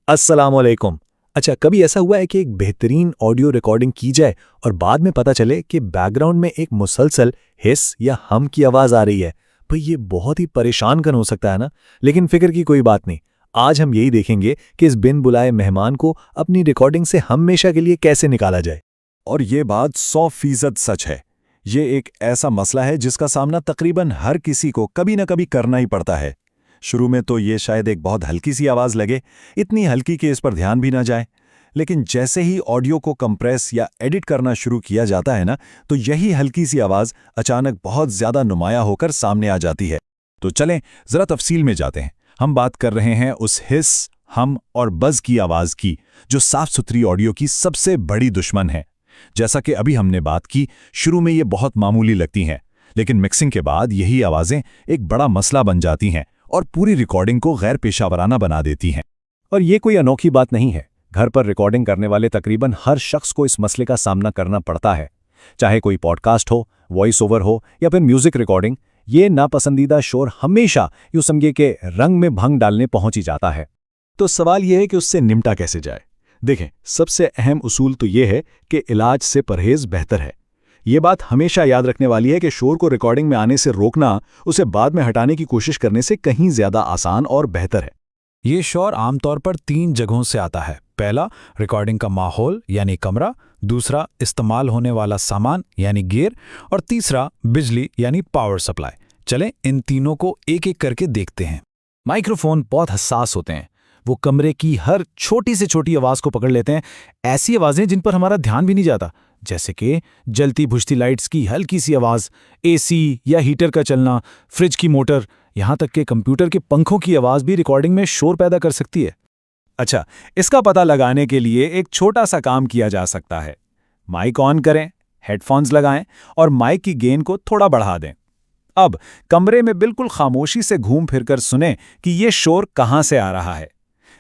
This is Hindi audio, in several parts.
अस्सलामुअलैकुम। अच्छा, कभी ऐसा हुआ है कि एक बेहतरीन ऑडियो रिकॉर्डिंग की जाए और बाद में पता चले कि बैकग्राउंड में एक मुसलसल हिस या हम की आवाज़ आ रही है। भाई ये बहुत ही परेशान कन हो सकता है ना। लेकिन फिक्र की कोई बात नहीं। आज हम यही देखेंगे कि इस बिन बुलाए मेहमान को अपनी रिकॉर्डिंग से हमेशा के लिए कैसे निकाला जाए। और ये बात 100% सच है। ये एक ऐसा मसला है जिसका सामना तकरीबन हर किसी को कभी न कभी करना ही पड़ता है। शुरू में तो ये शायद एक बहुत हल्की सी आवाज़ लगे, इतनी हल्की कि इस पर ध्यान भी ना जाए। लेकिन जैसे ही ऑडियो को कंप्रेस या एडिट करना शुरू किया जाता है ना, तो यही हल्की सी आवाज़ अचानक बहुत ज़्यादा नुमाया होकर सामने आ जाती है। तो चलें ज़रा तफसील में जाते हैं। हम बात कर रहे हैं उस हिस, हम और बज़ की आवाज़ की, जो साफ सुथरी ऑडियो की सबसे बड़ी दुश्मन है। जैसा कि अभी हमने बात की, शुरू में ये बहुत मामूली लगती हैं, लेकिन मिक्सिंग के बाद यही आवाज़ें एक बड़ा मसला बन जाती हैं और पूरी रिकॉर्डिंग को गैर पेशावराना बना देती हैं। और ये कोई अनोखी बात नहीं है। घर पर रिकॉर्डिंग करने वाले तकरीबन हर शख्स को इस मसले का सामना करना पड़ता है। चाहे कोई पॉडकास्ट हो, वॉइस ओवर हो या फिर म्यूजिक रिकॉर्डिंग, ये नापसंदीदा शोर हमेशा यूं समझिए कि रंग में भंग डालने पहुंच ही जाता है। तो सवाल यह है कि उससे निपटा कैसे जाए। देखें, सबसे अहम उसूल तो ये है कि इलाज से परहेज बेहतर है। ये बात हमेशा याद रखने वाली है कि शोर को रिकॉर्डिंग में आने से रोकना उसे बाद में हटाने की कोशिश करने से कहीं ज्यादा आसान और बेहतर है। ये शोर आमतौर पर 3 जगहों से आता है। पहला, रिकॉर्डिंग का माहौल यानी कमरा। दूसरा, इस्तेमाल होने वाला सामान यानी गियर। और तीसरा, बिजली यानी पावर सप्लाई। चलें इन तीनों को एक एक करके देखते हैं। माइक्रोफोन बहुत हसास होते हैं। वो कमरे की हर छोटी से छोटी आवाज़ को पकड़ लेते हैं। ऐसी आवाज़ें जिन पर हमारा ध्यान भी नहीं जाता, जैसे कि जलती बुझती लाइट्स की हल्की सी आवाज़, एसी या हीटर का चलना, फ्रिज की मोटर, यहाँ तक कि कंप्यूटर के पंखों की आवाज़ भी रिकॉर्डिंग में शोर पैदा कर सकती है। अच्छा, इसका पता लगाने के लिए एक छोटा सा काम किया जा सकता है। माइक ऑन करें, हेडफोन्स लगाएं और माइक की गेन को थोड़ा बढ़ा दें। अब कमरे में बिल्कुल खामोशी से घूम फिरकर सुनें कि ये शोर कहाँ से आ रहा है।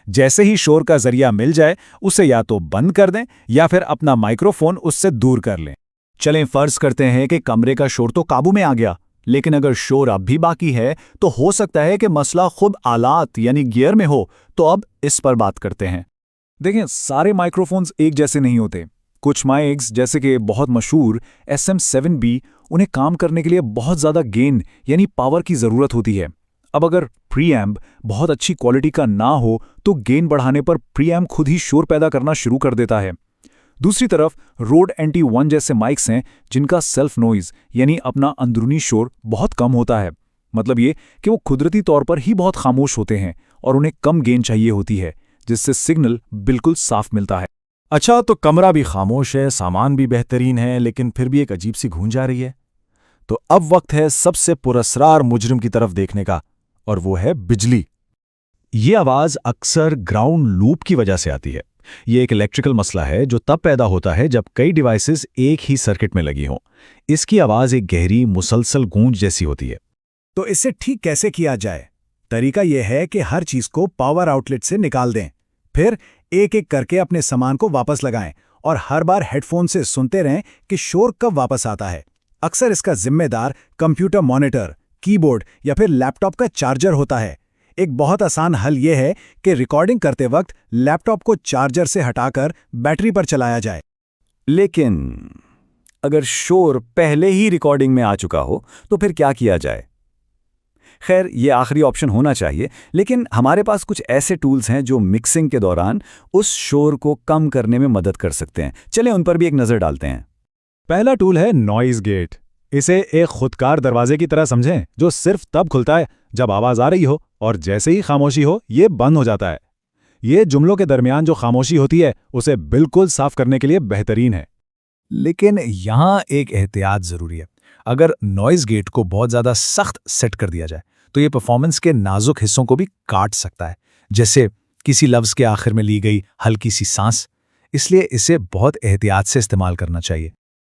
जैसे ही शोर का जरिया मिल जाए, उसे या तो बंद कर दें या फिर अपना माइक्रोफोन उससे दूर कर लें। चलें फर्ज करते हैं कि कमरे का शोर तो काबू में आ गया, लेकिन अगर शोर अब भी बाकी है तो हो सकता है कि मसला खुद आलात यानी गियर में हो। तो अब इस पर बात करते हैं। देखें, सारे माइक्रोफोन्स एक जैसे नहीं होते। कुछ माइक्स जैसे कि बहुत मशहूर SM7B, उन्हें काम करने के लिए बहुत ज़्यादा गेन यानी पावर की ज़रूरत होती है। अब अगर प्रीएम्प बहुत अच्छी क्वालिटी का ना हो तो गेन बढ़ाने पर प्रीएम्प खुद ही शोर पैदा करना शुरू कर देता है। दूसरी तरफ रोड NT1 जैसे माइक्स हैं जिनका सेल्फ नॉइज यानी अपना अंदरूनी शोर बहुत कम होता है। मतलब ये कि वो कुदरती तौर पर ही बहुत खामोश होते हैं और उन्हें कम गेन चाहिए होती है, जिससे सिग्नल बिल्कुल साफ मिलता है। अच्छा, तो कमरा भी खामोश है, सामान भी बेहतरीन है, लेकिन फिर भी एक अजीब सी गूंज आ रही है। तो अब वक्त है सबसे पुरस्रार मुजरिम की तरफ देखने का, और वो है बिजली। ये आवाज़ अक्सर ग्राउंड लूप की वजह से आती है। ये एक इलेक्ट्रिकल मसला है जो तब पैदा होता है जब कई डिवाइसेस एक ही सर्किट में लगी हों। इसकी आवाज़ एक गहरी मुसलसल गूंज जैसी होती है। तो इसे ठीक कैसे किया जाए? तरीका यह है कि हर चीज़ को पावर आउटलेट से निकाल दें, फिर एक एक करके अपने सामान को वापस लगाएं और हर बार हेडफोन से सुनते रहें कि शोर कब वापस आता है। अक्सर इसका जिम्मेदार कंप्यूटर मॉनिटर, कीबोर्ड या फिर लैपटॉप का चार्जर होता है। एक बहुत आसान हल यह है कि रिकॉर्डिंग करते वक्त लैपटॉप को चार्जर से हटाकर बैटरी पर चलाया जाए। लेकिन अगर शोर पहले ही रिकॉर्डिंग में आ चुका हो तो फिर क्या किया जाए? खैर, ये आखिरी ऑप्शन होना चाहिए, लेकिन हमारे पास कुछ ऐसे टूल्स हैं जो मिक्सिंग के दौरान उस शोर को कम करने में मदद कर सकते हैं। चलें उन पर भी एक नज़र डालते हैं। पहला टूल है नॉइज गेट। इसे एक खुदकार दरवाजे की तरह समझें जो सिर्फ तब खुलता है जब आवाज़ आ रही हो और जैसे ही खामोशी हो ये बंद हो जाता है। ये जुमलों के दरमियान जो खामोशी होती है उसे बिल्कुल साफ करने के लिए बेहतरीन है। लेकिन यहाँ एक एहतियात ज़रूरी है। अगर नॉइज़ गेट को बहुत ज़्यादा सख्त सेट कर दिया जाए तो ये परफॉर्मेंस के नाजुक हिस्सों को भी काट सकता है, जैसे किसी लफ्ज़ के आखिर में ली गई हल्की सी सांस। इसलिए इसे बहुत एहतियात से इस्तेमाल करना चाहिए।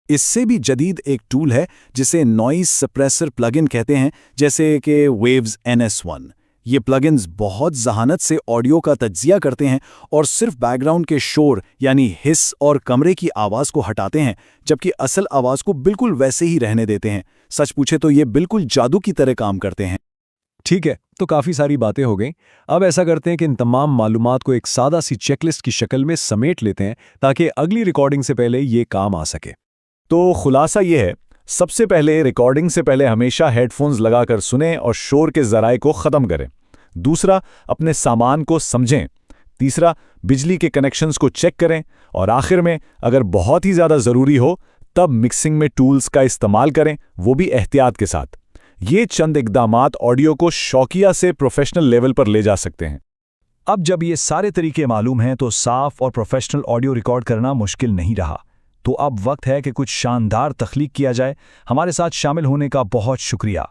इससे भी जदीद एक टूल है जिसे नॉइज सप्रेसर प्लगइन कहते हैं, जैसे कि वेव्स NS1। ये प्लगइन्स बहुत जहानत से ऑडियो का तज्जिया करते हैं और सिर्फ बैकग्राउंड के शोर यानी हिस और कमरे की आवाज़ को हटाते हैं, जबकि असल आवाज़ को बिल्कुल वैसे ही रहने देते हैं। सच पूछे तो ये बिल्कुल जादू की तरह काम करते हैं। ठीक है, तो काफ़ी सारी बातें हो गई। अब ऐसा करते हैं कि इन तमाम मालूमात को एक सादा सी चेकलिस्ट की शक्ल में समेट लेते हैं ताकि अगली रिकॉर्डिंग से पहले ये काम आ सके। तो खुलासा ये है, सबसे पहले रिकॉर्डिंग से पहले हमेशा हेडफोन्स लगाकर सुनें और शोर के ज़राए को ख़त्म करें। दूसरा, अपने सामान को समझें। तीसरा, बिजली के कनेक्शंस को चेक करें। और आखिर में, अगर बहुत ही ज़्यादा ज़रूरी हो तब मिक्सिंग में टूल्स का इस्तेमाल करें, वो भी एहतियात के साथ। ये चंद इक़दामात ऑडियो को शौकिया से प्रोफेशनल लेवल पर ले जा सकते हैं। अब जब ये सारे तरीके मालूम हैं तो साफ और प्रोफेशनल ऑडियो रिकॉर्ड करना मुश्किल नहीं रहा। तो अब वक्त है कि कुछ शानदार तख्लीक किया जाए। हमारे साथ शामिल होने का बहुत शुक्रिया।